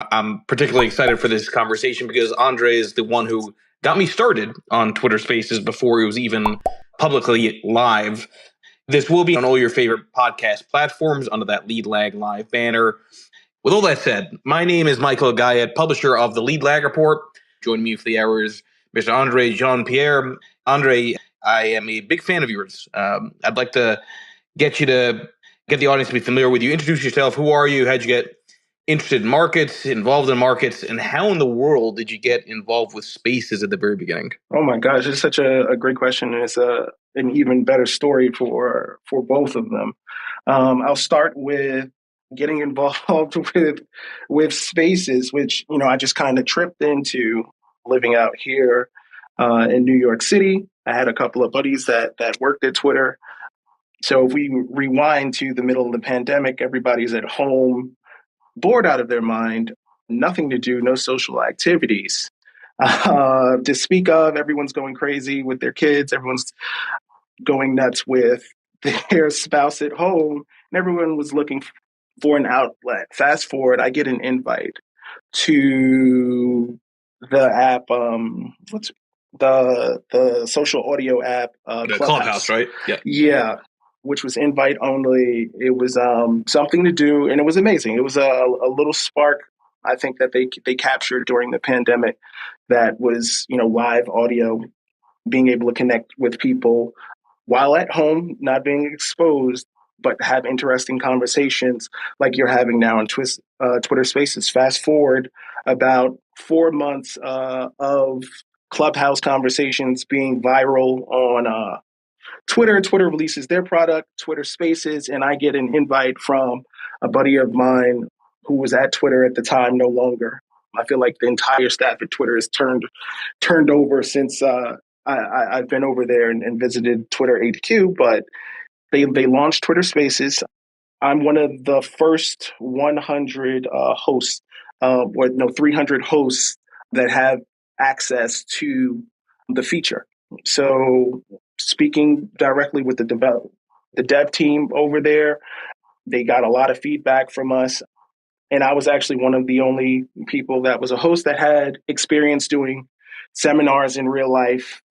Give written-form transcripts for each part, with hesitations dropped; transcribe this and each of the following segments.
I'm particularly excited for this conversation because Andre is the one who got me started on Twitter Spaces before it was even publicly live. This will be on all your favorite podcast platforms under that Lead Lag Live banner. With all that said, my name is Michael Gayet, publisher of the Lead Lag Report. Joining me for the hour is Mr. Andre Jean-Pierre. Andre, I am a big fan of yours. I'd like to get you to get the audience to be familiar with you. Introduce yourself. Who are you? How'd you get interested in markets, involved in markets, and how in the world did you get involved with spaces at the very beginning? Oh my gosh, it's such a great question, and it's an even better story for both of them. I'll start with getting involved with spaces, which I just kind of tripped into living out here in New York City. I had a couple of buddies that worked at Twitter. So if we rewind to the middle of the pandemic, everybody's at home, bored out of their mind, nothing to do, no social activities. To speak of, everyone's going crazy with their kids, everyone's going nuts with their spouse at home, and everyone was looking for an outlet. Fast forward, I get an invite to the app, what's the social audio app, Clubhouse, right? Yeah, which was invite only. It was something to do, and it was amazing. It was a little spark, I think, that they captured during the pandemic. That was live audio, being able to connect with people while at home, not being exposed, but have interesting conversations like you're having now on Twitter Spaces. Fast forward about 4 months of Clubhouse conversations being viral on Twitter. Twitter releases their product, Twitter Spaces, and I get an invite from a buddy of mine who was at Twitter at the time, no longer. I feel like the entire staff at Twitter has turned over since I've been over there and visited Twitter HQ, but they launched Twitter Spaces. I'm one of the first 100 hosts, 300 hosts that have access to the feature. So speaking directly with the dev team over there, they got a lot of feedback from us. And I was actually one of the only people that was a host that had experience doing seminars in real life,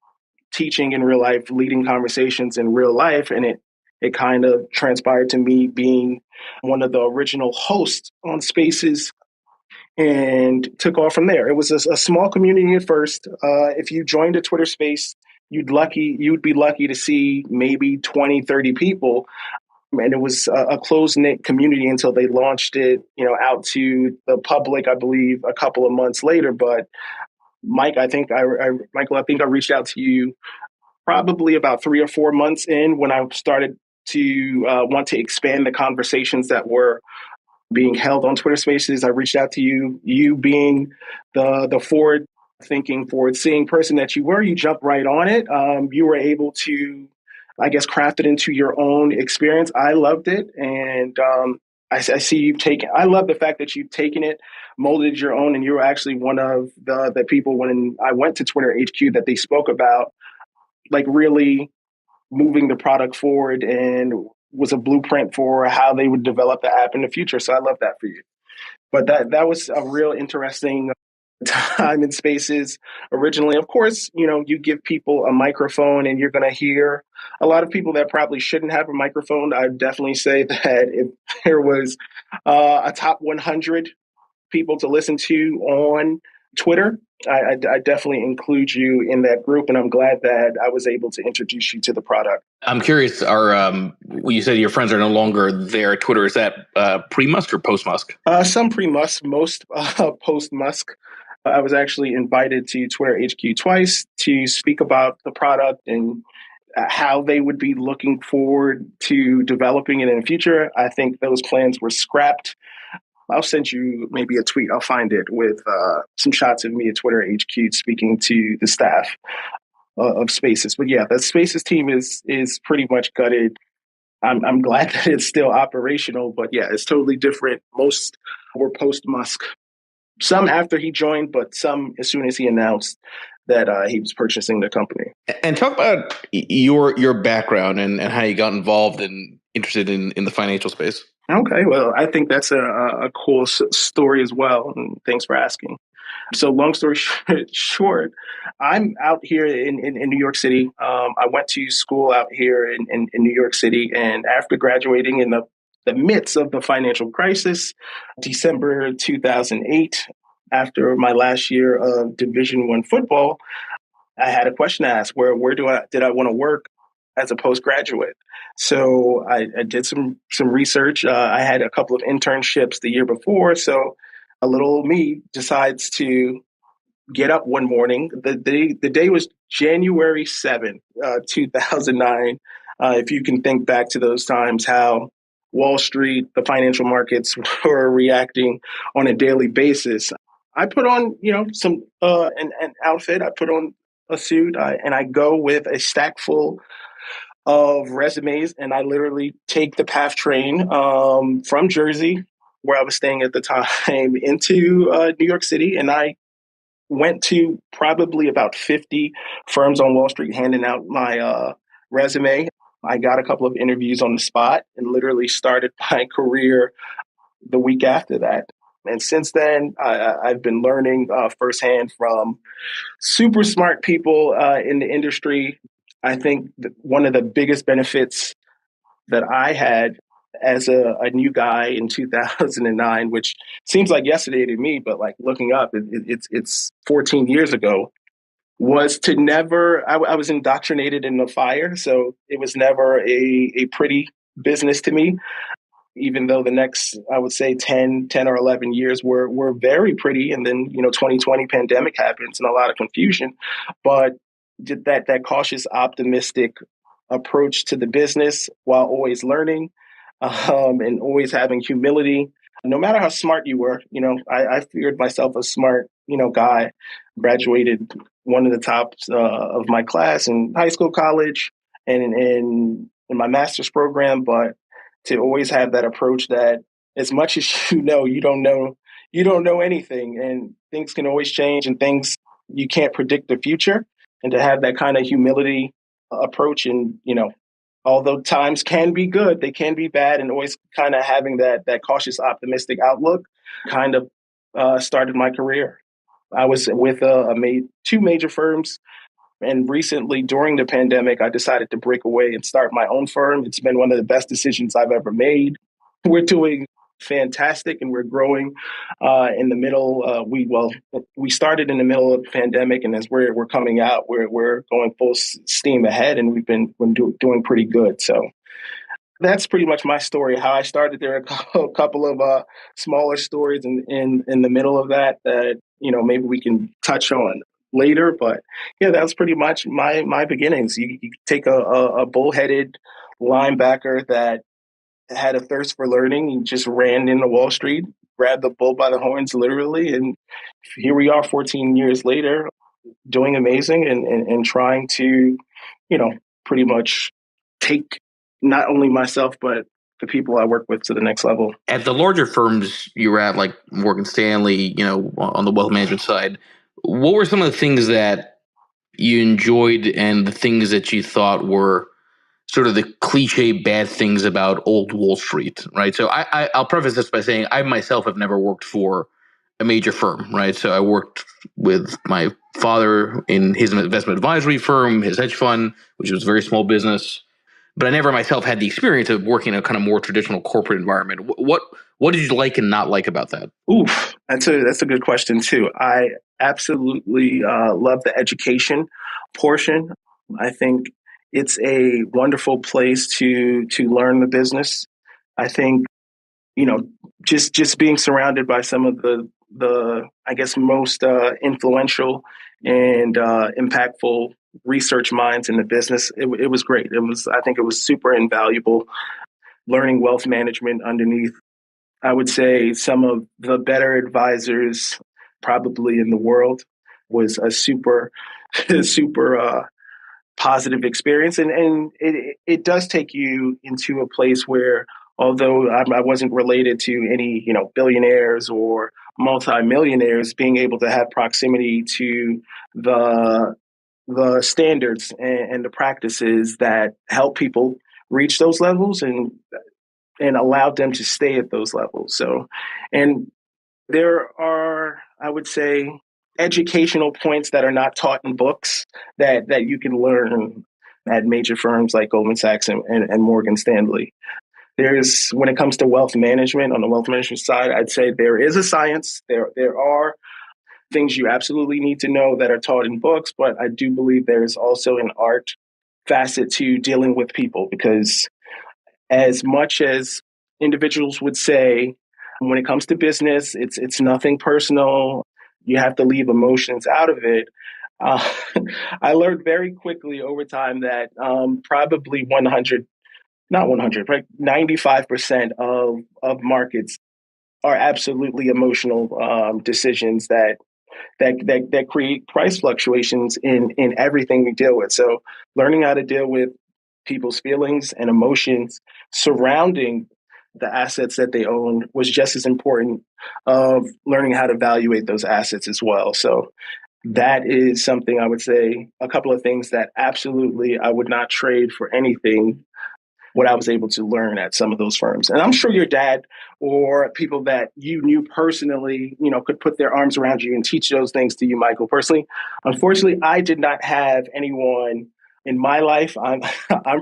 teaching in real life, leading conversations in real life. And it kind of transpired to me being one of the original hosts on Spaces and took off from there. It was a small community at first. If you joined a Twitter space, you'd be lucky to see maybe 20, 30 people. And it was a close-knit community until they launched it, out to the public, I believe, a couple of months later. But Michael, I think I reached out to you probably about 3 or 4 months in when I started to want to expand the conversations that were being held on Twitter Spaces. I reached out to you. You being the forward-thinking, forward-seeing person that you were, you jumped right on it. You were able to, I guess, craft it into your own experience. I loved it, and I see you've taken. I love the fact that you've taken it, molded it your own, and you were actually one of the people when I went to Twitter HQ that they spoke about, like really moving the product forward and was a blueprint for how they would develop the app in the future. So I love that for you. But that was a real interesting time in Spaces. Originally, of course, you give people a microphone and you're going to hear a lot of people that probably shouldn't have a microphone. I'd definitely say that if there was a top 100 people to listen to on Twitter, I definitely include you in that group, and I'm glad that I was able to introduce you to the product. I'm curious, you said your friends are no longer there at Twitter. Is that pre-Musk or post-Musk? Some pre-Musk, most post-Musk. I was actually invited to Twitter HQ twice to speak about the product and how they would be looking forward to developing it in the future. I think those plans were scrapped. I'll send you maybe a tweet. I'll find it with some shots of me at Twitter HQ speaking to the staff of Spaces. But yeah, the Spaces team is pretty much gutted. I'm glad that it's still operational, but yeah, it's totally different. Most were post-Musk. Some after he joined, but some as soon as he announced that he was purchasing the company. And talk about your background and how you got involved and interested in the financial space. Okay, well, I think that's a cool story as well. And thanks for asking. So, long story short, I'm out here in New York City. I went to school out here in New York City. And after graduating in the midst of the financial crisis, December 2008, after my last year of Division I football, I had a question to ask: where did I want to work as a postgraduate? So I did some research. I had a couple of internships the year before. So a little old me decides to get up one morning. The day was January 7th, 2009. If you can think back to those times, how Wall Street, the financial markets were reacting on a daily basis. I put on, some an outfit. I put on a suit, and I go with a stack full of resumes, and I literally take the PATH train from Jersey, where I was staying at the time, into New York City, and I went to probably about 50 firms on Wall Street handing out my resume. I got a couple of interviews on the spot and literally started my career the week after that. And since then, I've been learning firsthand from super smart people in the industry. I think one of the biggest benefits that I had as a new guy in 2009, which seems like yesterday to me, but like looking up, it's 14 years ago, was to never, I was indoctrinated in the fire. So it was never a pretty business to me, even though the next, I would say 10 or 11 years were very pretty. And then, 2020 pandemic happens and a lot of confusion, but that cautious, optimistic approach to the business while always learning, and always having humility. No matter how smart you were, I figured myself a smart, guy. Graduated one of the tops of my class in high school, college, and in my master's program. But to always have that approach that as much as you don't know anything, and things can always change, and things you can't predict the future, and to have that kind of humility approach, and although times can be good, they can be bad, and always kind of having that cautious, optimistic outlook kind of started my career. I was with two major firms, and recently during the pandemic, I decided to break away and start my own firm. It's been one of the best decisions I've ever made. We're doing fantastic, and we're growing in the middle. We started in the middle of the pandemic, and as we're coming out, we're going full steam ahead, and we've been doing pretty good. So that's pretty much my story. How I started. There are a couple of smaller stories in the middle of that maybe we can touch on later. But yeah, that's pretty much my beginnings. You take a bullheaded linebacker that had a thirst for learning. He just ran into Wall Street, grabbed the bull by the horns, literally, and here we are, 14 years later, doing amazing, and trying to, pretty much take not only myself but the people I work with to the next level. At the larger firms you were at, like Morgan Stanley, on the wealth management side, what were some of the things that you enjoyed and the things that you thought were sort of the cliche bad things about old Wall Street, right? So I'll preface this by saying I myself have never worked for a major firm, right? So I worked with my father in his investment advisory firm, his hedge fund, which was a very small business. But I never myself had the experience of working in a kind of more traditional corporate environment. What did you like and not like about that? Oof, that's a good question too. I absolutely love the education portion. I think it's a wonderful place to learn the business. I think you know just being surrounded by some of the I guess most influential and impactful research minds in the business. It was great. I think it was super invaluable learning wealth management underneath, I would say, some of the better advisors probably in the world. Was a super super positive experience, and it does take you into a place where, although I wasn't related to any billionaires or multimillionaires, being able to have proximity to the standards and the practices that help people reach those levels, and and allowed them to stay at those levels. So, and there are, I would say, educational points that are not taught in books that you can learn at major firms like Goldman Sachs and Morgan Stanley. There's, when it comes to wealth management, on the wealth management side, I'd say there is a science. There are things you absolutely need to know that are taught in books, but I do believe there's also an art facet to dealing with people, because as much as individuals would say, when it comes to business, it's nothing personal. You have to leave emotions out of it. Uh, I learned very quickly over time that probably 100, not 100, right, 95% of markets are absolutely emotional decisions that create price fluctuations in everything we deal with. So learning how to deal with people's feelings and emotions surrounding the assets that they own was just as important of learning how to evaluate those assets as well. So that is something I would say, a couple of things that absolutely I would not trade for anything, what I was able to learn at some of those firms. And I'm sure your dad or people that you knew personally, could put their arms around you and teach those things to you, Michael. Personally, unfortunately, I did not have anyone in my life. I'm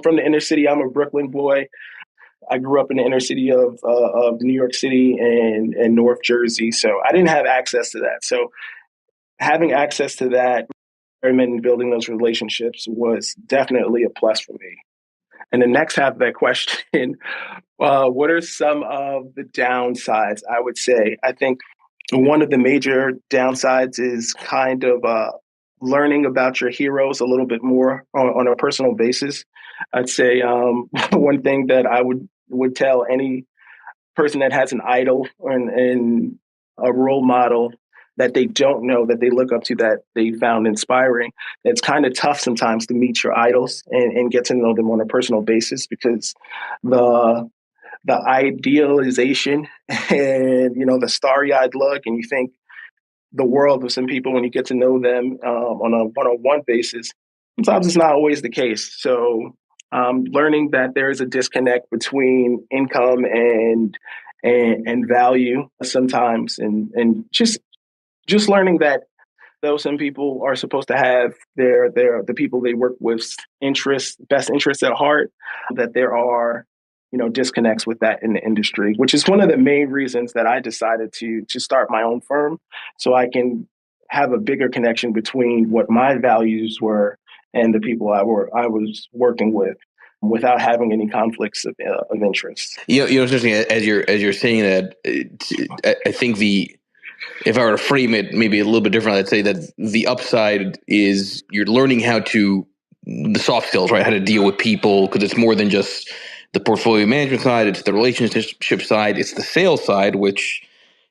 from the inner city. I'm a Brooklyn boy. I grew up in the inner city of New York City and North Jersey. So I didn't have access to that. So having access to that and building those relationships was definitely a plus for me. And the next half of that question, what are some of the downsides? I would say, I think one of the major downsides is kind of learning about your heroes a little bit more on a personal basis. I'd say one thing that I would tell any person that has an idol and a role model that they don't know, that they look up to, that they found inspiring. It's kind of tough sometimes to meet your idols and get to know them on a personal basis, because the idealization and the starry-eyed look, and you think the world of some people when you get to know them on a one-on-one basis. Sometimes it's not always the case. So learning that there is a disconnect between income and value sometimes, and just learning that though some people are supposed to have the people they work with best interests at heart, that there are disconnects with that in the industry, which is one of the main reasons that I decided to start my own firm, so I can have a bigger connection between what my values were and the people I was working with, without having any conflicts of interest. It's interesting as you're saying that. I think if I were to frame it maybe a little bit different, I'd say that the upside is you're learning the soft skills, right? How to deal with people, because it's more than just the portfolio management side. It's the relationship side. It's the sales side, which,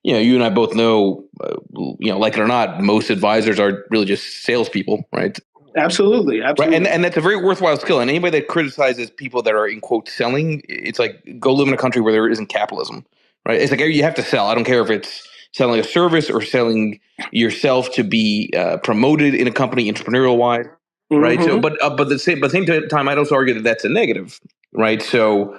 you and I both know, like it or not, most advisors are really just salespeople, right? Absolutely. Right. And that's a very worthwhile skill. And anybody that criticizes people that are in quote selling, it's like, go live in a country where there isn't capitalism, right? It's like, you have to sell. I don't care if it's selling a service or selling yourself to be promoted in a company, entrepreneurial wise, right? Mm-hmm. So, but at the same time, I'd also argue that that's a negative, right? So,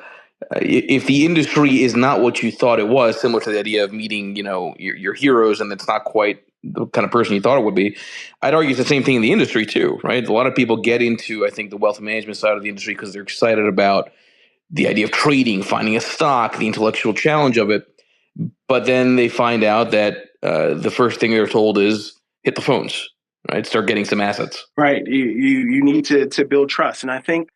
if the industry is not what you thought it was, similar to the idea of meeting, your heroes, and it's not quite the kind of person you thought it would be, I'd argue it's the same thing in the industry too, right? A lot of people get into, I think, the wealth management side of the industry because they're excited about the idea of trading, finding a stock, the intellectual challenge of it. But then they find out that the first thing they're told is hit the phones, right? Start getting some assets. Right. You need to build trust. And I think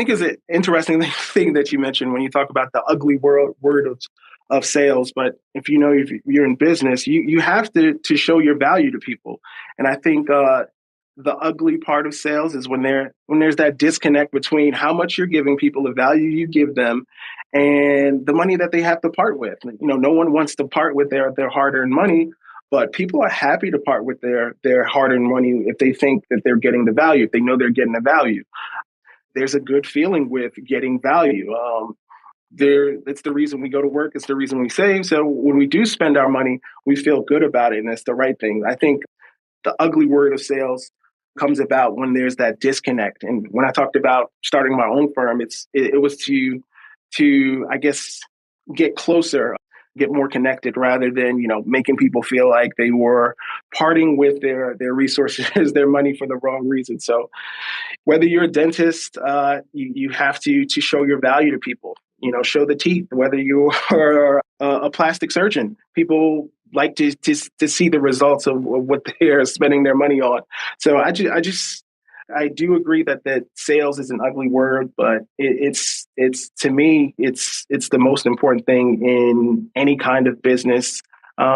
is an interesting thing that you mentioned when you talk about the ugly word of sales. But if you're in business, you have to show your value to people. And I think the ugly part of sales is when there's that disconnect between how much you're giving people, the value you give them, and the money that they have to part with. No one wants to part with their hard-earned money, but people are happy to part with their hard-earned money if they think that they're getting the value, if they know they're getting the value. There's a good feeling with getting value. It's the reason we go to work. It's the reason we save. So when we do spend our money, we feel good about it, and it's the right thing. I think the ugly word of sales comes about when there's that disconnect. And when I talked about starting my own firm, it was to to, I guess, get closer, get more connected, rather than, making people feel like they were parting with their resources, their money for the wrong reason. So whether you're a dentist, you have to show your value to people. Show the teeth. Whether you are a plastic surgeon, people like to see the results of what they're spending their money on. So I do agree that sales is an ugly word, but it's to me it's the most important thing in any kind of business,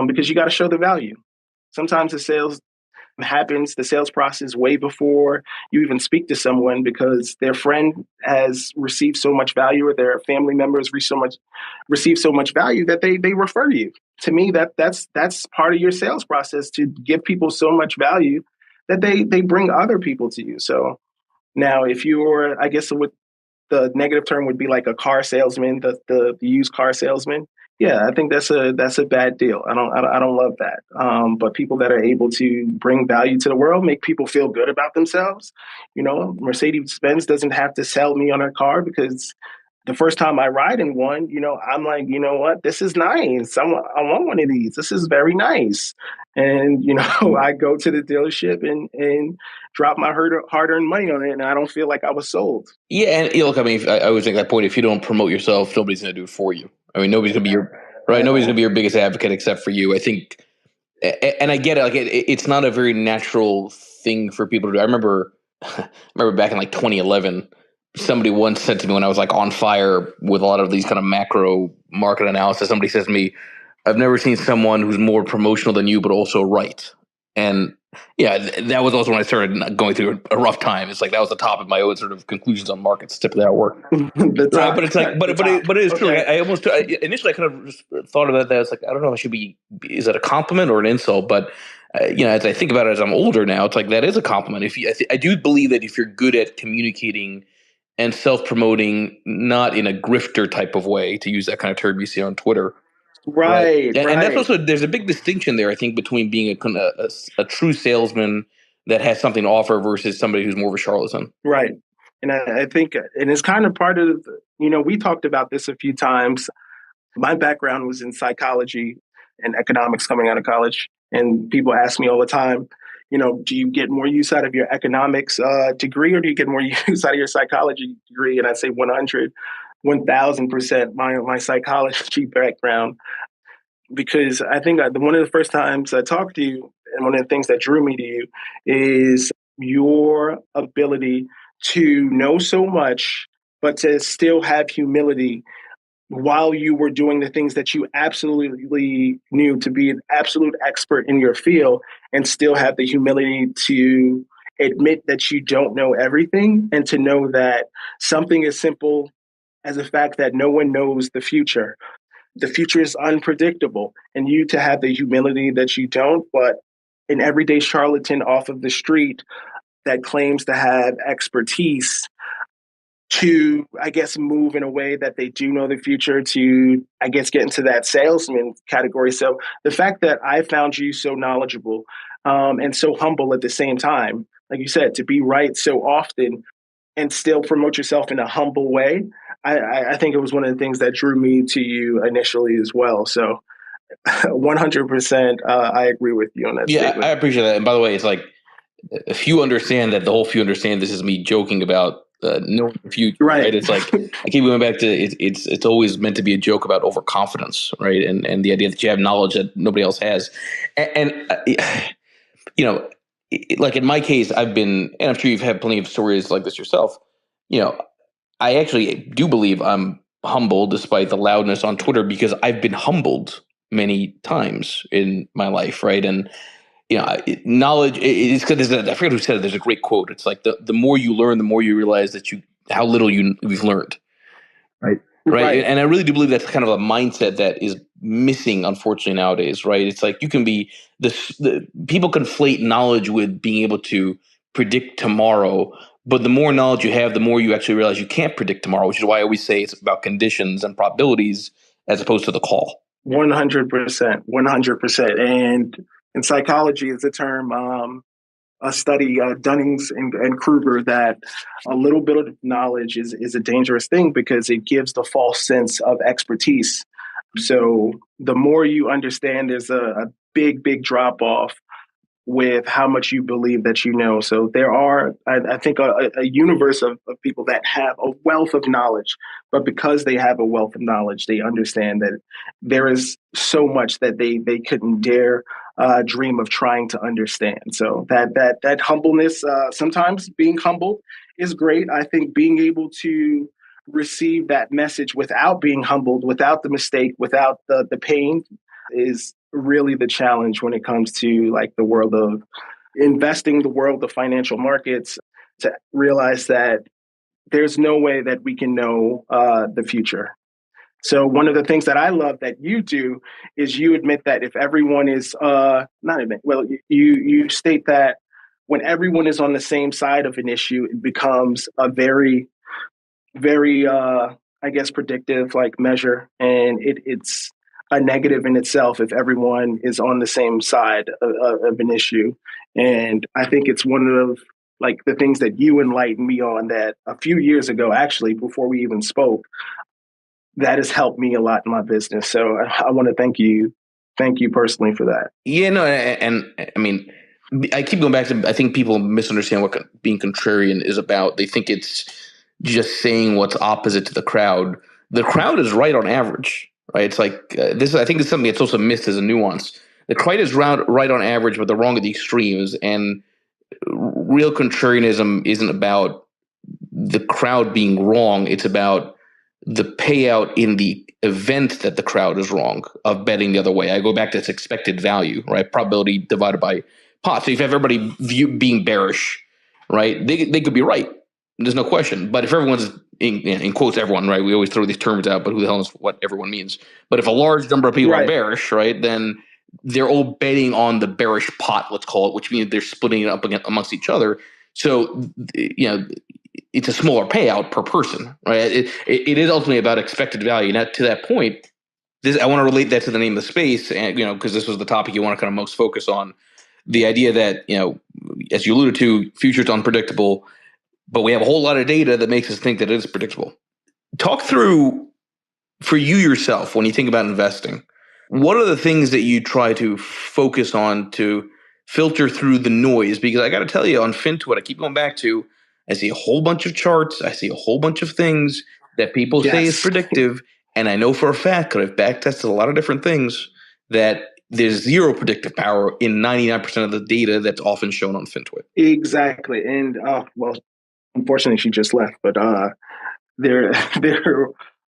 because you got to show the value. Sometimes the sales happens, the sales process, way before you even speak to someone, because their friend has received so much value, or their family members receive so much value that they refer you. To me, that's part of your sales process, to give people so much value that they bring other people to you. So now, if you're, I guess what the negative term would be, like a car salesman, the used car salesman. Yeah, I think that's a bad deal. I don't love that. But people that are able to bring value to the world, make people feel good about themselves. Mercedes-Benz doesn't have to sell me on a car, because the first time I ride in one, I'm like, you know what, this is nice. I want one of these. This is very nice. And, I go to the dealership and drop my hard-earned money on it, and I don't feel like I was sold. Yeah, and look, I mean, I always make that point. If you don't promote yourself, nobody's going to do it for you. I mean, nobody's going to be your right. Nobody's going to be your biggest advocate except for you. I think, and I get it. Like, it's not a very natural thing for people to do. I remember back in like 2011, somebody once said to me, when I was like on fire with a lot of these kind of macro market analysis, somebody says to me, "I've never seen someone who's more promotional than you, but also right." And yeah, that was also when I started going through a rough time. It's like that was the top of my own sort of conclusions on markets. Typically, how it worked. Right, but it's like, but it is true. Like, I almost initially I kind of just thought about that. It's like, I don't know if it should be, is that a compliment or an insult? But as I think about it, as I'm older now, it's like that is a compliment. If you, I do believe that if you're good at communicating and self-promoting, not in a grifter type of way, to use that kind of term you see on Twitter. Right. And that's also, there's a big distinction there, I think, between being a true salesman that has something to offer versus somebody who's more of a charlatan. Right. And I think, and it's kind of part of, we talked about this a few times. My background was in psychology and economics coming out of college. And people ask me all the time, do you get more use out of your economics degree, or do you get more use out of your psychology degree? And I say 1000% my psychology background, because I think one of the first times I talked to you, and one of the things that drew me to you, is your ability to know so much, but to still have humility while you were doing the things that you absolutely knew, to be an absolute expert in your field, and still have the humility to admit that you don't know everything, and to know that something as simple as the fact that no one knows the future. The future is unpredictable, and you to have the humility that you don't, but an everyday charlatan off of the street that claims to have expertise, to, I guess, move in a way that they do know the future, to, I guess, get into that salesman category. So the fact that I found you so knowledgeable, and so humble at the same time, like you said, to be right so often and still promote yourself in a humble way, I think it was one of the things that drew me to you initially as well. So 100%, I agree with you on that statement. I appreciate that. And by the way, it's like, if you understand that, the whole few understand this is me joking about knowing the future, right? It's like, I keep going back to it's always meant to be a joke about overconfidence, right? And the idea that you have knowledge that nobody else has. And like in my case, I've been, and I'm sure you've had plenty of stories like this yourself. I actually do believe I'm humble despite the loudness on Twitter, because I've been humbled many times in my life, right? And knowledge, it's because I forget who said it. There's a great quote. It's like the more you learn, the more you realize that how little you've learned. Right. And I really do believe that's kind of a mindset that is missing, unfortunately, nowadays. Right. It's like you can be the people conflate knowledge with being able to predict tomorrow. But the more knowledge you have, the more you actually realize you can't predict tomorrow, which is why I always say it's about conditions and probabilities as opposed to the call. 100%. And in psychology, it's a term, a study, Dunning's and Kruger, that a little bit of knowledge is a dangerous thing because it gives the false sense of expertise. So the more you understand, there's a big drop off with how much you believe that you know. So there are, I think, a universe of people that have a wealth of knowledge, but because they have a wealth of knowledge, they understand that there is so much that they couldn't dare dream of trying to understand. So that humbleness, sometimes being humble is great. I think being able to receive that message without being humbled, without the mistake, without the pain, is really the challenge when it comes to like the world of investing, the world of financial markets, to realize that there's no way that we can know the future. So one of the things that I love that you do is you admit that if everyone is not admit, well, you state that when everyone is on the same side of an issue, it becomes a very I guess predictive like measure, and it's a negative in itself if everyone is on the same side of an issue. And I think it's one of like the things that you enlightened me on that a few years ago, actually, before we even spoke, that has helped me a lot in my business. So I want to thank you personally for that. Yeah, no, and I mean, I keep going back to, I think people misunderstand what being contrarian is about. They think it's just saying what's opposite to the crowd. The crowd is right on average, right? It's like this. I think it's something that's also missed as a nuance. The crowd is right on average, but they're wrong at the extremes. And real contrarianism isn't about the crowd being wrong. It's about the payout in the event that the crowd is wrong of betting the other way. I go back to its expected value, right? Probability divided by pot. So if you have everybody being bearish, right, they could be right. There's no question. But if everyone's in quotes, everyone, right? We always throw these terms out, but who the hell knows what everyone means? But if a large number of people are bearish, right, then they're all betting on the bearish pot, let's call it, which means they're splitting it up amongst each other. So, it's a smaller payout per person, right? It is ultimately about expected value. Now, to that point, I want to relate that to the name of the space, and because this was the topic you want to kind of most focus on, the idea that as you alluded to, future's unpredictable, but we have a whole lot of data that makes us think that it is predictable. Talk through for you yourself when you think about investing. What are the things that you try to focus on to filter through the noise? Because I got to tell you, on FinTwit, I keep going back to, I see a whole bunch of charts. I see a whole bunch of things that people say is predictive. And I know for a fact, because I've backtested a lot of different things, that there's zero predictive power in 99% of the data that's often shown on FinTwit. Exactly. And, well, unfortunately, she just left. But there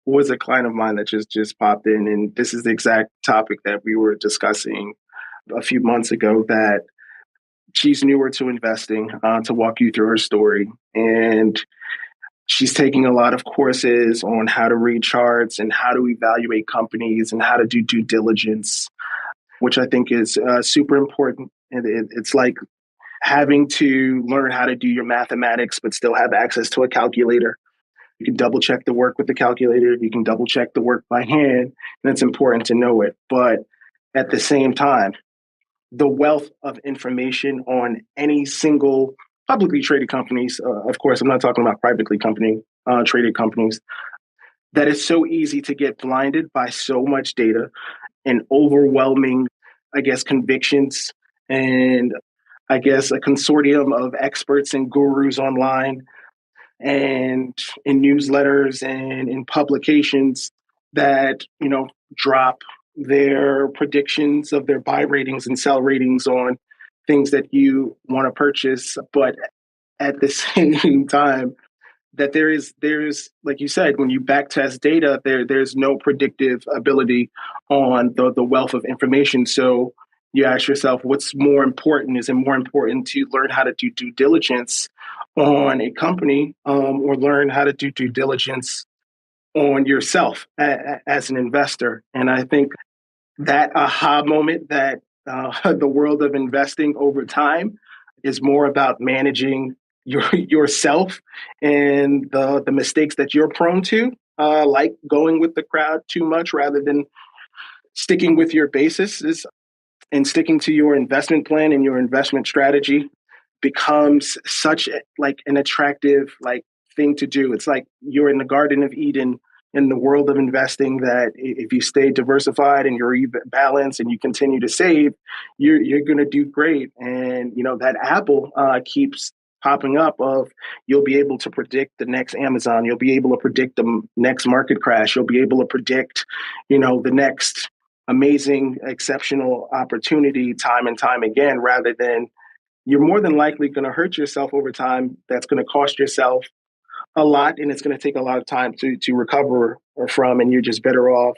was a client of mine that just popped in. And this is the exact topic that we were discussing a few months ago, that she's newer to investing, to walk you through her story. And she's taking a lot of courses on how to read charts and how to evaluate companies and how to do due diligence, which I think is super important. And it's like having to learn how to do your mathematics, but still have access to a calculator. You can double check the work with the calculator. You can double check the work by hand. And it's important to know it. But at the same time, the wealth of information on any single publicly traded companies, of course, I'm not talking about privately traded companies, that it's so easy to get blinded by so much data and overwhelming, I guess, convictions, and I guess a consortium of experts and gurus online and in newsletters and in publications that, drop their predictions of their buy ratings and sell ratings on things that you want to purchase. But at the same time, that there's like you said, when you backtest data, there's no predictive ability on the wealth of information. So you ask yourself, what's more important? Is it more important to learn how to do due diligence on a company, or learn how to do due diligence on yourself as an investor? And I think that aha moment that the world of investing over time is more about managing yourself and the mistakes that you're prone to, like going with the crowd too much rather than sticking with your basis and sticking to your investment plan and your investment strategy. becomes such like an attractive like thing to do. It's like you're in the Garden of Eden in the world of investing, that if you stay diversified and you're balanced and you continue to save, you're going to do great. And that apple keeps popping up of, you'll be able to predict the next Amazon, you'll be able to predict the next market crash, you'll be able to predict the next amazing exceptional opportunity time and time again, rather than you're more than likely going to hurt yourself over time. That's going to cost yourself a lot, and it's going to take a lot of time to recover from, and you're just better off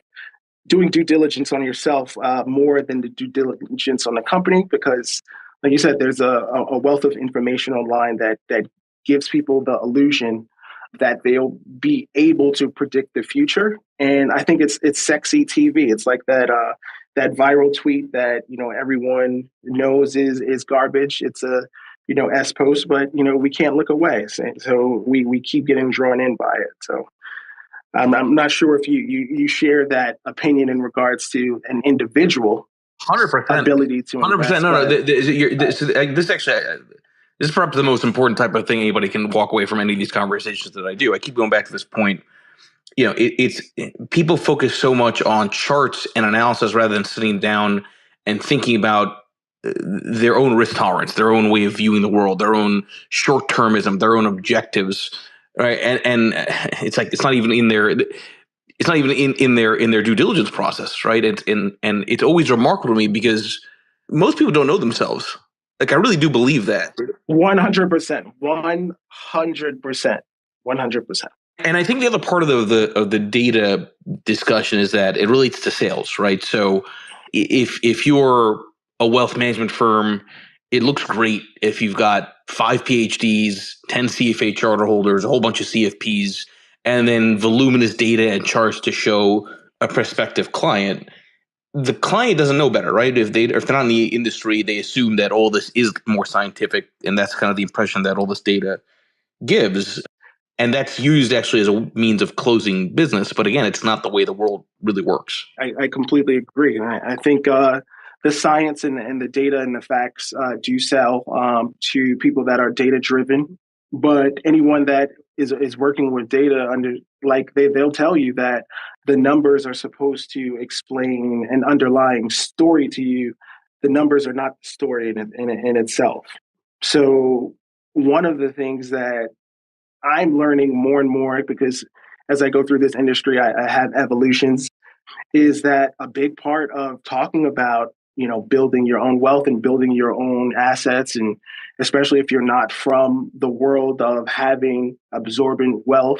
doing due diligence on yourself more than the due diligence on the company, because like you said, there's a wealth of information online that gives people the illusion that they'll be able to predict the future. And I think it's sexy TV. It's like that viral tweet that everyone knows is garbage. It's a S post, but we can't look away. So we keep getting drawn in by it. So I'm not sure if you share that opinion in regards to an individual 100% ability to 100%. No, this actually, this is perhaps the most important type of thing anybody can walk away from any of these conversations that I do. I keep going back to this point. It's people focus so much on charts and analysis rather than sitting down and thinking about their own risk tolerance, their own way of viewing the world, their own short-termism, their own objectives, right? And it's like it's not even in their their due diligence process, right? And it's always remarkable to me because most people don't know themselves. Like I really do believe that. 100%, 100%, 100%. And I think the other part of the data discussion is that it relates to sales, right? So if you're a wealth management firm, it looks great if you've got 5 PhDs, 10 CFA charter holders, a whole bunch of CFPs, and then voluminous data and charts to show a prospective client. The client doesn't know better, right? If they're not in the industry, they assume that all this is more scientific, and that's kind of the impression that all this data gives. And that's used actually as a means of closing business. But again, it's not the way the world really works. I completely agree. And I think the science and the data and the facts do sell to people that are data driven. But anyone that is working with data they'll tell you that the numbers are supposed to explain an underlying story to you. The numbers are not the story in itself. So one of the things that I'm learning more and more, because as I go through this industry, I have evolutions, is that a big part of talking about, building your own wealth and building your own assets, and especially if you're not from the world of having absorbent wealth,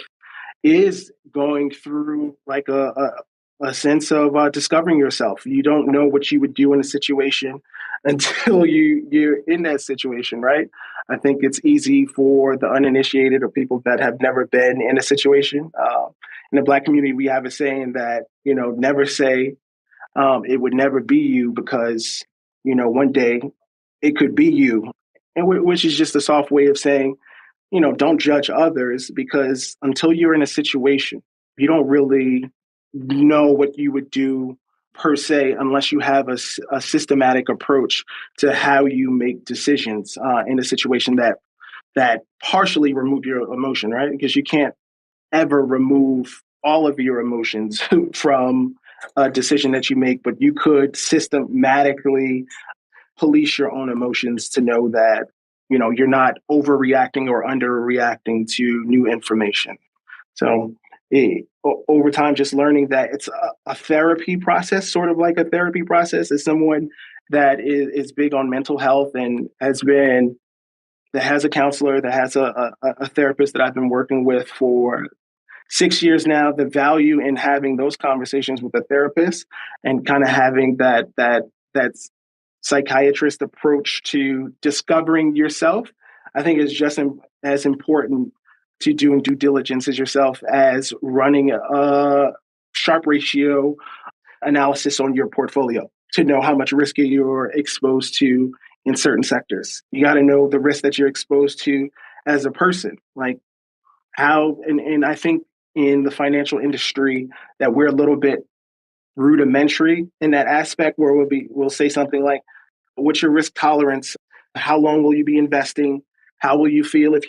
is going through like a sense of discovering yourself. You don't know what you would do in a situation until you're in that situation, right? I think it's easy for the uninitiated or people that have never been in a situation. In the Black community, we have a saying that, never say it would never be you, because, one day it could be you. And which is just a soft way of saying, don't judge others, because until you're in a situation, you don't really know what you would do per se, unless you have a systematic approach to how you make decisions in a situation that partially remove your emotion, right? Because you can't ever remove all of your emotions from a decision that you make, but you could systematically police your own emotions to know that you're not overreacting or underreacting to new information. So over time, just learning that it's a therapy process, sort of like a therapy process, as someone that is big on mental health and that has a counselor, that has a therapist that I've been working with for 6 years now. The value in having those conversations with a therapist and kind of having that psychiatrist approach to discovering yourself, I think is just as important to doing due diligence as yourself as running a Sharpe ratio analysis on your portfolio to know how much risk you're exposed to in certain sectors. You got to know the risk that you're exposed to as a person, like and I think in the financial industry that we're a little bit rudimentary in that aspect, where we'll say something like, what's your risk tolerance How long will you be investing? How will you feel if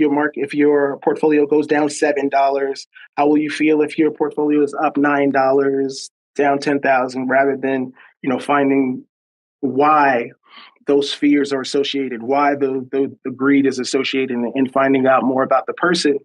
your portfolio goes down $7? How will you feel if your portfolio is up $9, down 10,000, rather than, finding why those fears are associated, why the greed is associated, and finding out more about the person,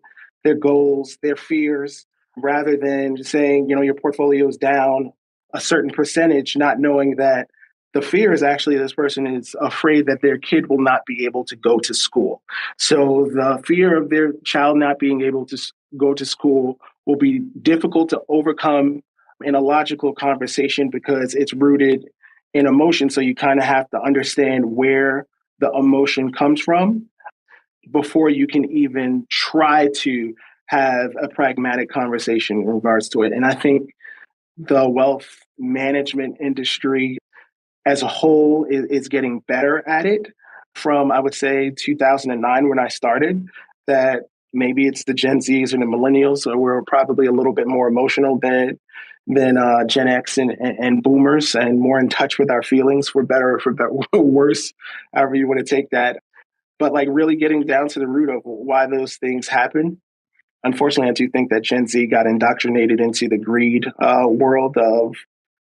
their goals, their fears, rather than saying, your portfolio is down a certain percentage, not knowing that the fear is actually this person is afraid that their kid will not be able to go to school. So the fear of their child not being able to go to school will be difficult to overcome in a logical conversation because it's rooted in emotion. So you kind of have to understand where the emotion comes from before you can even try to have a pragmatic conversation in regards to it. And I think the wealth management industry as a whole is getting better at it from, I would say, 2009 when I started, that maybe it's the Gen Zs and the millennials, so we're probably a little bit more emotional than Gen X and boomers, and more in touch with our feelings, for better or for better, worse, however you want to take that. But like really getting down to the root of why those things happen. Unfortunately, I do think that Gen Z got indoctrinated into the greed world of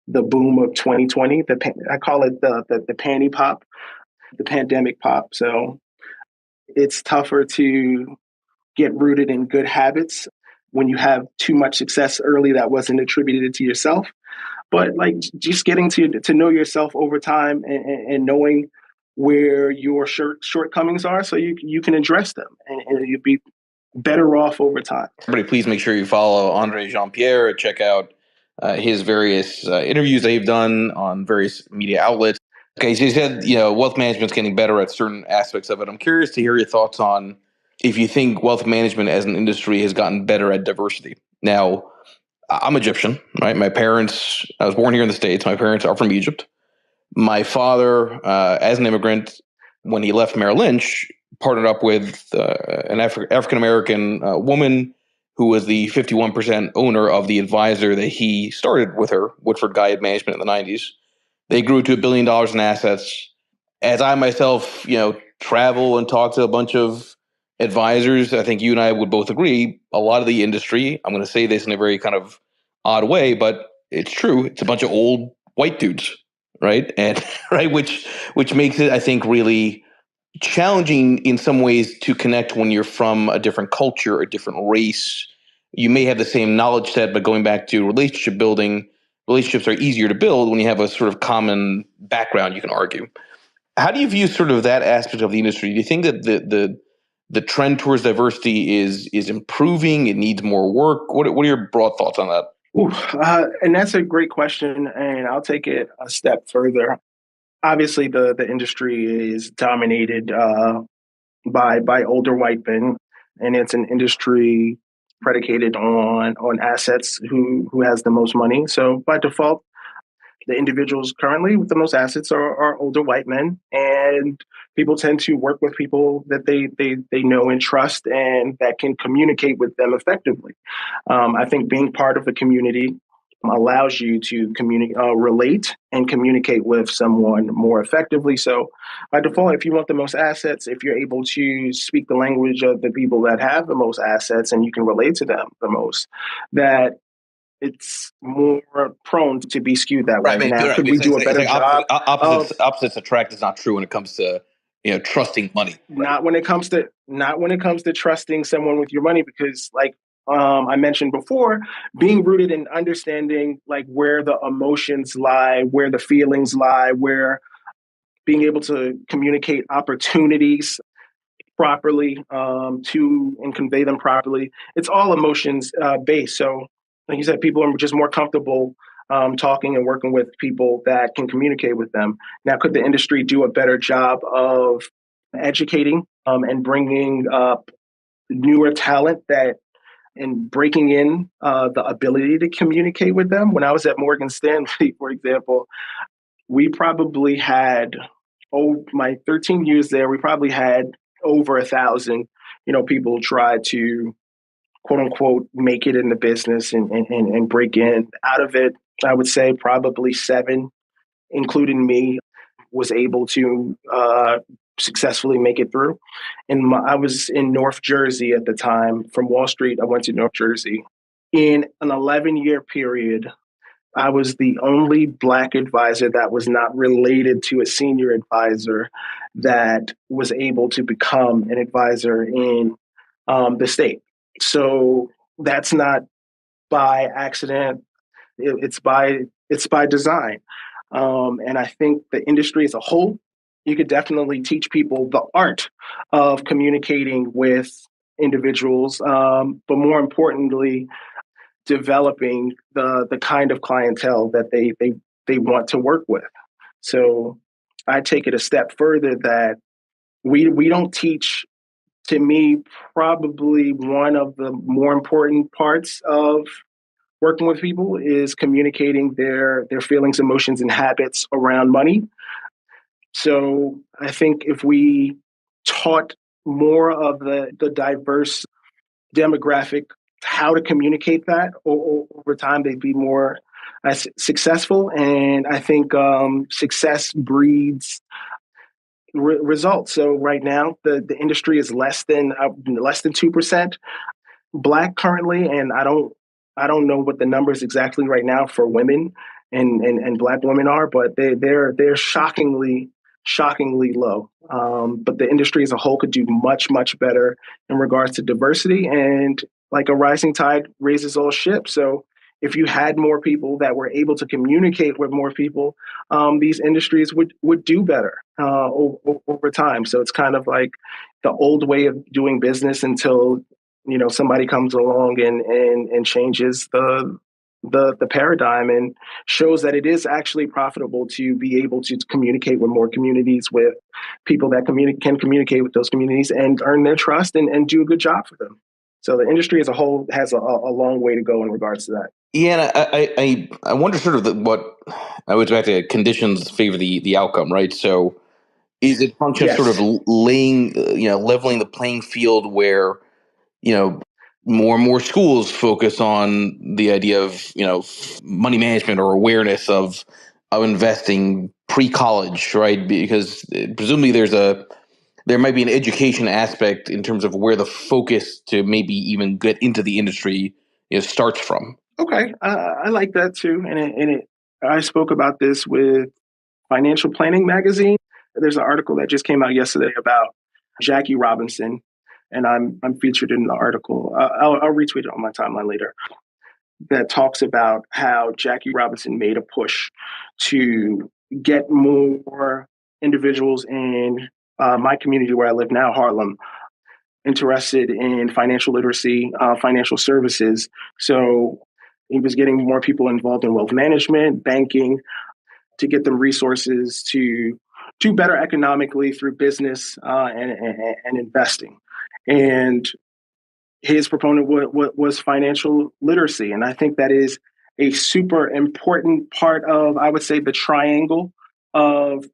the boom of 2020. I call it the panty pop, the pandemic pop. So it's tougher to get rooted in good habits when you have too much success early that wasn't attributed to yourself. But like just getting to know yourself over time, and knowing where your shortcomings are, so you can address them, and you'll be better off over time. Everybody, please make sure you follow Andre Jean-Pierre. Check out his various interviews that he's done on various media outlets. Okay, so you said wealth management's getting better at certain aspects of it. I'm curious to hear your thoughts on if you think wealth management as an industry has gotten better at diversity. Now, I'm Egyptian, right? I was born here in the States. My parents are from Egypt. My father, as an immigrant, when he left Merrill Lynch, partnered up with an African American woman who was the 51% owner of the advisor that he started with her, Woodford Guide Management, in the 90s. They grew to $1 billion in assets. As I myself, travel and talk to a bunch of advisors, I think you and I would both agree, a lot of the industry, I'm going to say this in a very kind of odd way, but it's true. It's a bunch of old white dudes, right? And right, which makes it, I think, really challenging in some ways to connect when you're from a different culture, a different race. You may have the same knowledge set, but going back to relationship building, relationships are easier to build when you have a sort of common background, you can argue. How do you view sort of that aspect of the industry? Do you think that the trend towards diversity is improving? It needs more work. What are your broad thoughts on that? Ooh, and that's a great question, and I'll take it a step further. Obviously, the industry is dominated by older white men, and it's an industry predicated on assets, who has the most money. So by default, the individuals currently with the most assets are older white men, and people tend to work with people that they know and trust, and that can communicate with them effectively. I think being part of a community allows you to relate and communicate with someone more effectively. So by default, if you want the most assets, if you're able to speak the language of the people that have the most assets and you can relate to them the most, that it's more prone to be skewed that way. Right. I mean, Now, right. could we do a better job of Opposites attract is not true when it comes to trusting money. Right. not when it comes to trusting someone with your money, because like I mentioned before, being rooted in understanding like where the emotions lie, where the feelings lie, where being able to communicate opportunities properly, to and convey them properly. It's all emotions based. So, like you said, people are just more comfortable talking and working with people that can communicate with them. Now, could the industry do a better job of educating and bringing up newer talent that and breaking in the ability to communicate with them? When I was at Morgan Stanley, for example, we probably had, my 13 years there, we probably had over 1,000, people try to quote unquote make it in the business and break in. Out of it, I would say probably 7, including me, was able to successfully make it through. And I was in North Jersey at the time. From Wall Street, I went to North Jersey. In an 11-year period, I was the only Black advisor that was not related to a senior advisor that was able to become an advisor in the state. So that's not by accident. It's by design. And I think the industry as a whole, you could definitely teach people the art of communicating with individuals, but more importantly, developing the kind of clientele that they want to work with. So I take it a step further that we don't teach, to me, probably one of the more important parts of working with people is communicating their feelings, emotions, and habits around money. So I think if we taught more of the diverse demographic how to communicate that over time, they'd be more successful. And I think success breeds results. So right now, the industry is less than 2% Black currently, and I don't know what the numbers exactly right now for women and Black women are, but they're shockingly low. But the industry as a whole could do much better in regards to diversity, and like a rising tide raises all ships. So if you had more people that were able to communicate with more people, these industries would do better over time. So it's kind of like the old way of doing business until somebody comes along and changes the paradigm and shows that it is actually profitable to be able to communicate with more communities, with people that can communicate with those communities and earn their trust and do a good job for them. So the industry as a whole has a long way to go in regards to that. Yeah, and I wonder sort of what I was back to conditions favor the outcome, right? So is it function of sort of Yes. laying, leveling the playing field where, you know, more and more schools focus on the idea of, money management or awareness of investing pre-college, right? Because presumably there might be an education aspect in terms of where the focus to maybe even get into the industry starts from. Okay, I like that too, I spoke about this with Financial Planning Magazine. There's an article that just came out yesterday about Jackie Robinson, and I'm featured in the article. I'll retweet it on my timeline later. That talks about how Jackie Robinson made a push to get more individuals in my community where I live now, Harlem, interested in financial literacy, financial services. So he was getting more people involved in wealth management, banking, to get them resources to do better economically through business and investing. And his proponent was financial literacy. And I think that is a super important part of, I would say, the triangle of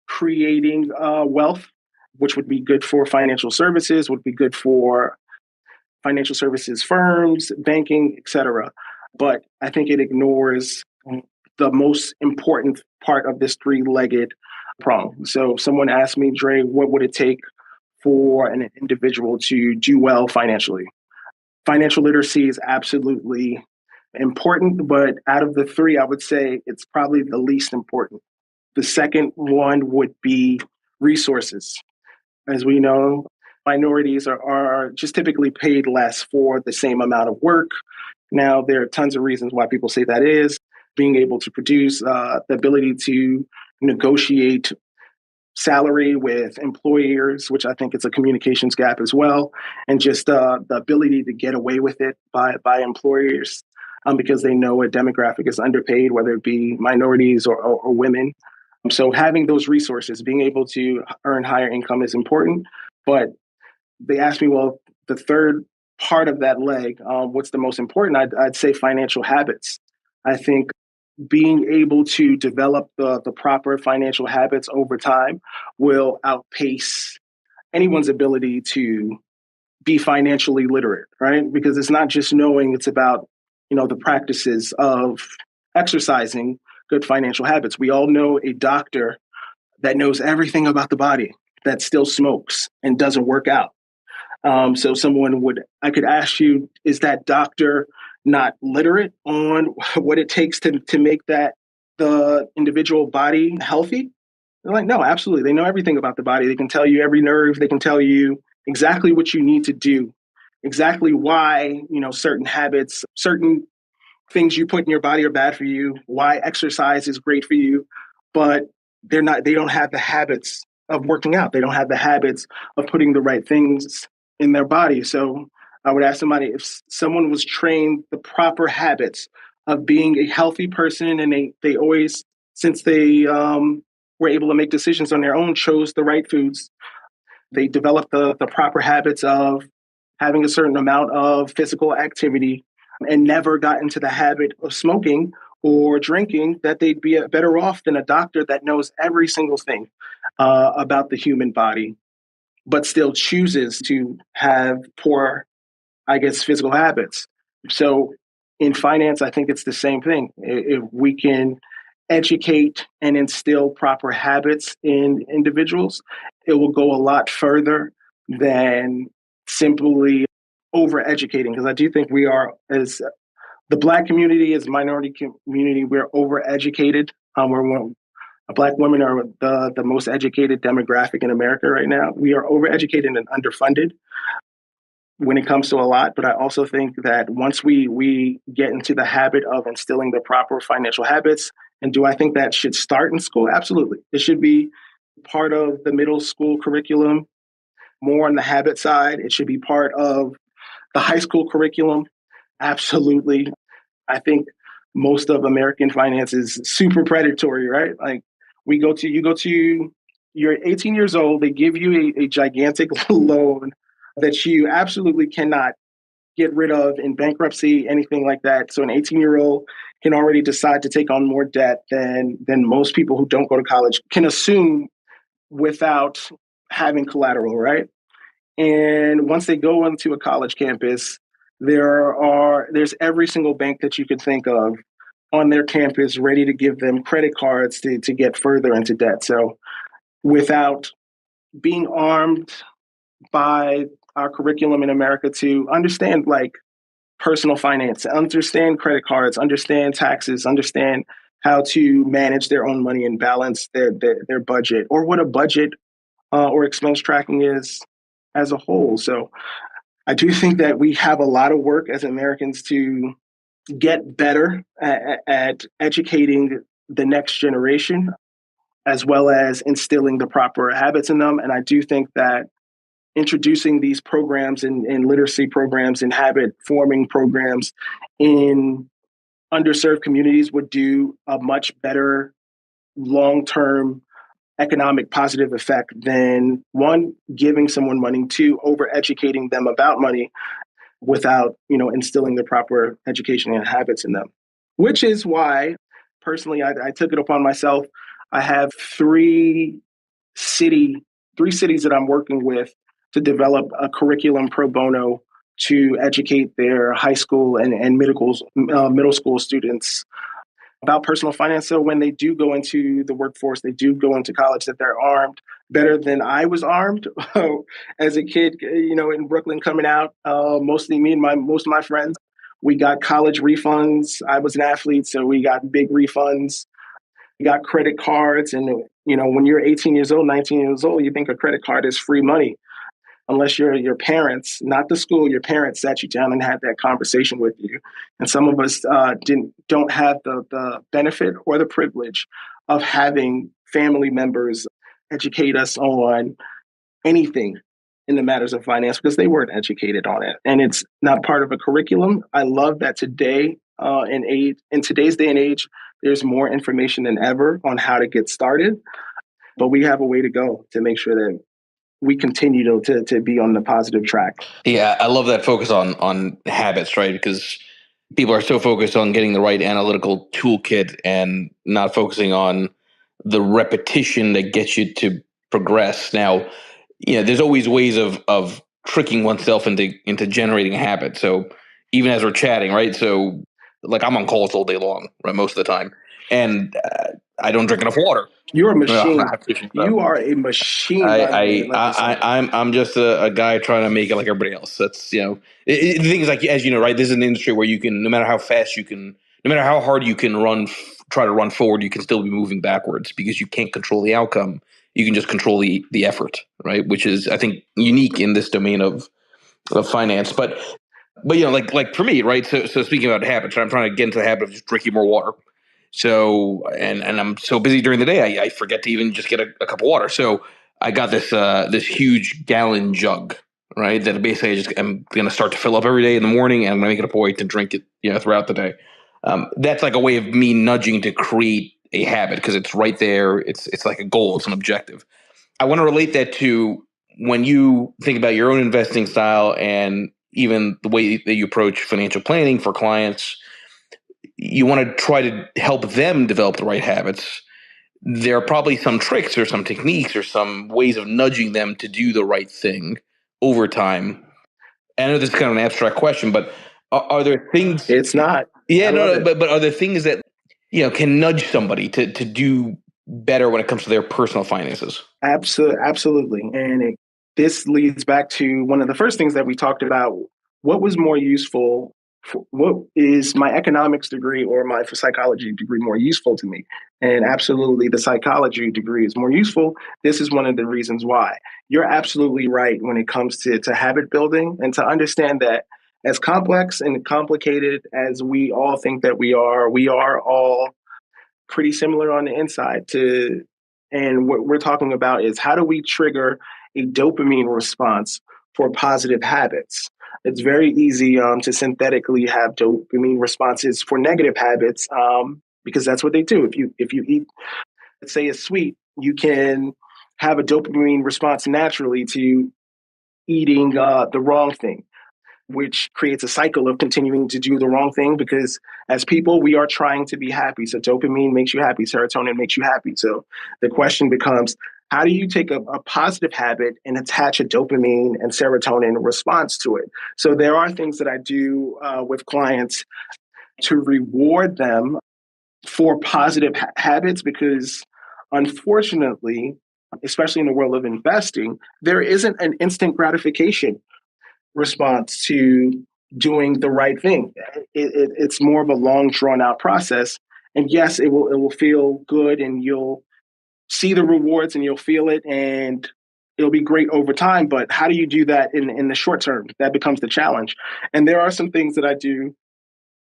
creating wealth, which would be good for financial services, would be good for financial services firms, banking, et cetera. But I think it ignores the most important part of this three-legged prong. So if someone asked me, Dre, what would it take for an individual to do well financially? Financial literacy is absolutely important, but out of the three, I would say it's probably the least important. The second one would be resources. As we know, minorities are just typically paid less for the same amount of work. Now, there are tons of reasons why people say that is. Being able to produce, the ability to negotiate salary with employers, which I think is a communications gap as well, and just the ability to get away with it by employers because they know a demographic is underpaid, whether it be minorities or women. So having those resources, being able to earn higher income is important. But they asked me, well, the third part of that leg, what's the most important? I'd say financial habits. I think being able to develop the proper financial habits over time will outpace anyone's ability to be financially literate, right? Because it's not just knowing, it's about, the practices of exercising good financial habits. We all know a doctor that knows everything about the body, that still smokes and doesn't work out. So I could ask you, is that doctor not literate on what it takes to make the individual body healthy? They're like, no, absolutely. They know everything about the body. They can tell you every nerve. They can tell you exactly what you need to do, exactly why, certain habits, certain things you put in your body are bad for you, why exercise is great for you, but they don't have the habits of working out. They don't have the habits of putting the right things in their body. So I would ask somebody, if someone was trained the proper habits of being a healthy person, and they always, since they were able to make decisions on their own, chose the right foods. They developed the proper habits of having a certain amount of physical activity and never got into the habit of smoking or drinking, that they'd be better off than a doctor that knows every single thing about the human body, but still chooses to have poor, I guess, physical habits. So in finance, I think it's the same thing. If we can educate and instill proper habits in individuals, it will go a lot further than simply over-educating. Because I do think we are, as the Black community, as minority community, we're over-educated. Black women are the most educated demographic in America right now. We are overeducated and underfunded when it comes to a lot. But I also think that once we get into the habit of instilling the proper financial habits, and do I think that should start in school? Absolutely. It should be part of the middle school curriculum, more on the habit side. It should be part of the high school curriculum. Absolutely. I think most of American finance is super predatory, right? Like you go to, you're 18 years old, they give you a gigantic loan that you absolutely cannot get rid of in bankruptcy, anything like that. So an 18-year-old can already decide to take on more debt than most people who don't go to college can assume without having collateral, right? And once they go onto a college campus, there's every single bank that you could think of on their campus ready to give them credit cards to get further into debt. So without being armed by our curriculum in America to understand like personal finance, understand credit cards, understand taxes, understand how to manage their own money and balance their budget, or what a budget or expense tracking is as a whole. So I do think that we have a lot of work as Americans to get better at educating the next generation, as well as instilling the proper habits in them. And I do think that introducing these programs and literacy programs and habit forming programs in underserved communities would do a much better long-term economic positive effect than, one, giving someone money, two, over educating them about money without instilling the proper education and habits in them. Which is why personally I took it upon myself. I have three cities that I'm working with to develop a curriculum pro bono to educate their high school and middle school students about personal finance. So when they do go into the workforce, they do go into college, that they're armed better than I was armed as a kid, in Brooklyn coming out. Mostly me and most of my friends, we got college refunds. I was an athlete, so we got big refunds. We got credit cards. And, when you're 18 years old, 19 years old, you think a credit card is free money. Unless your parents, not the school, your parents sat you down and had that conversation with you. And some of us don't have the benefit or the privilege of having family members educate us on anything in the matters of finance, because they weren't educated on it. And it's not part of a curriculum. I love that today, in today's day and age, there's more information than ever on how to get started. But we have a way to go to make sure that we continue to be on the positive track. Yeah, I love that focus on habits, right? Because people are so focused on getting the right analytical toolkit and not focusing on the repetition that gets you to progress. Now, there's always ways of tricking oneself into generating a habit. So even as we're chatting, right? So like I'm on calls all day long, right? Most of the time. and I don't drink enough water. You're a Well, machine. not fishing, You are a machine, by the way. I'm just a guy trying to make it like everybody else. That's, the thing is, like, as you know, right, this is an industry where you can, no matter how fast you can, no matter how hard you can try to run forward, you can still be moving backwards because you can't control the outcome. You can just control the effort, right? Which is, I think, unique in this domain of finance. But like for me, right? So speaking about habits, I'm trying to get into the habit of just drinking more water. So and I'm so busy during the day, I forget to even just get a cup of water. So I got this huge gallon jug, right? That basically I'm going to start to fill up every day in the morning, and I'm going to make it a point to drink it, throughout the day. That's like a way of me nudging to create a habit because it's right there. It's like a goal. It's an objective. I want to relate that to when you think about your own investing style and even the way that you approach financial planning for clients. You want to try to help them develop the right habits. There are probably some tricks or some techniques or some ways of nudging them to do the right thing over time. I know this is kind of an abstract question, but are there things? It's not. Yeah, no, but are there things that can nudge somebody to do better when it comes to their personal finances? Absolutely. And this leads back to one of the first things that we talked about. What was more useful? What is my economics degree or my psychology degree more useful to me? And absolutely, the psychology degree is more useful. This is one of the reasons why. You're absolutely right when it comes to habit building and to understand that as complex and complicated as we all think that we are all pretty similar on the inside to, and what we're talking about is how do we trigger a dopamine response for positive habits? It's very easy to synthetically have dopamine responses for negative habits because that's what they do. If you eat, let's say, a sweet, you can have a dopamine response naturally to eating the wrong thing, which creates a cycle of continuing to do the wrong thing because as people, we are trying to be happy. So dopamine makes you happy, serotonin makes you happy. So the question becomes, how do you take a positive habit and attach a dopamine and serotonin response to it? So there are things that I do with clients to reward them for positive habits because unfortunately, especially in the world of investing, there isn't an instant gratification response to doing the right thing. It's more of a long, drawn out process. And yes, it will feel good, and you'll see the rewards, and you'll feel it, and it'll be great over time. But how do you do that in the short term? That becomes the challenge. And there are some things that I do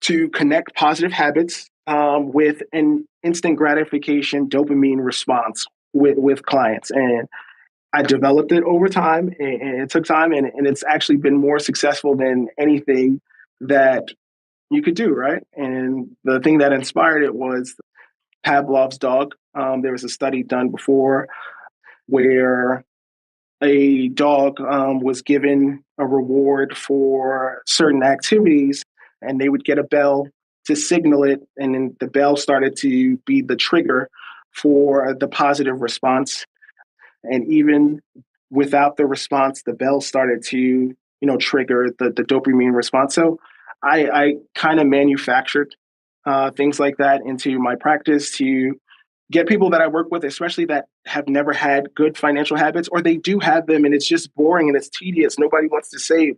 to connect positive habits with an instant gratification dopamine response with clients. And I developed it over time, and it took time, and it's actually been more successful than anything that you could do, right? And the thing that inspired it was Pavlov's dog. There was a study done before where a dog was given a reward for certain activities, and they would get a bell to signal it, and then the bell started to be the trigger for the positive response. And even without the response, the bell started to, trigger the dopamine response. So I kind of manufactured things like that into my practice to get people that I work with, especially that have never had good financial habits, or they do have them and it's just boring and it's tedious. Nobody wants to save.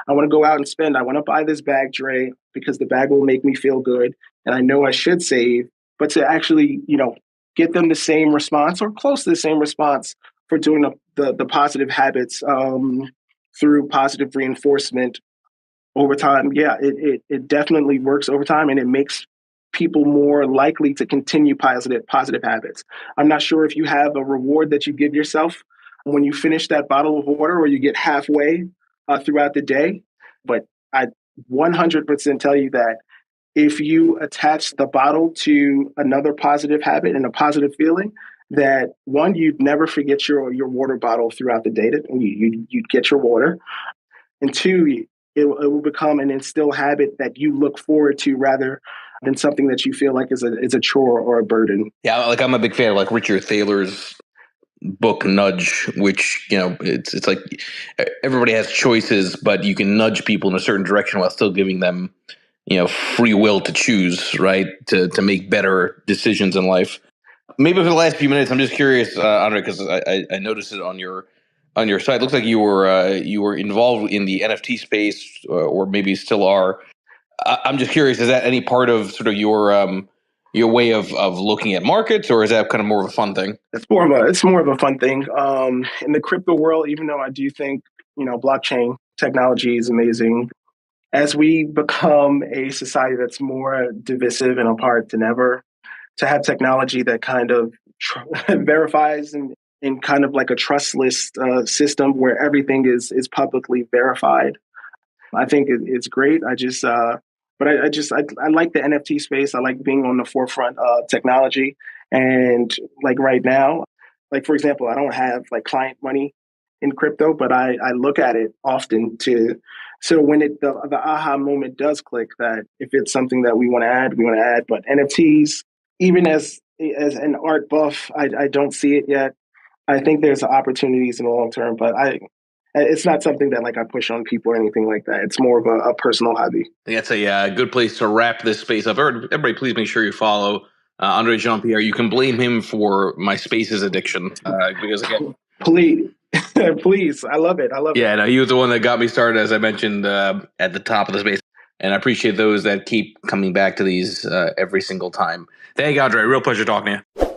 I want to go out and spend. I want to buy this bag, Dre, because the bag will make me feel good. And I know I should save, but to actually, get them the same response or close to the same response for doing the positive habits through positive reinforcement over time. Yeah, it definitely works over time, and it makes people more likely to continue positive habits. I'm not sure if you have a reward that you give yourself when you finish that bottle of water or you get halfway throughout the day, but I 100% tell you that if you attach the bottle to another positive habit and a positive feeling, that one, you'd never forget your water bottle throughout the day. You'd get your water. And two, it will become an instill habit that you look forward to rather than something that you feel like is a chore or a burden. Yeah, like I'm a big fan of like Richard Thaler's book Nudge, which it's like everybody has choices, but you can nudge people in a certain direction while still giving them free will to choose, right? To make better decisions in life. Maybe for the last few minutes, I'm just curious, Andre, because I noticed it on your site. It looks like you were involved in the NFT space, or maybe still are. I'm just curious, is that any part of sort of your way of looking at markets, or is that kind of more of a fun thing? It's more of a fun thing. In the crypto world, even though I do think blockchain technology is amazing, as we become a society that's more divisive and apart than ever, to have technology that kind of verifies in kind of like a trustless system where everything is publicly verified, I think it's great. But I like the NFT space. I like being on the forefront of technology. And like right now, like for example, I don't have like client money in crypto, but I look at it often to so when the aha moment does click that if it's something that we want to add, we want to add. But NFTs, even as an art buff, I don't see it yet. I think there's opportunities in the long term, but it's not something that like I push on people or anything like that. It's more of a personal hobby. I think that's a good place to wrap this space up. Everybody, please make sure you follow Andre Jean-Pierre. You can blame him for my spaces addiction because again, please, please, I love it. I love it. Yeah, no, he was the one that got me started, as I mentioned at the top of the space, and I appreciate those that keep coming back to these every single time. Thank you, Andre. Real pleasure talking to you.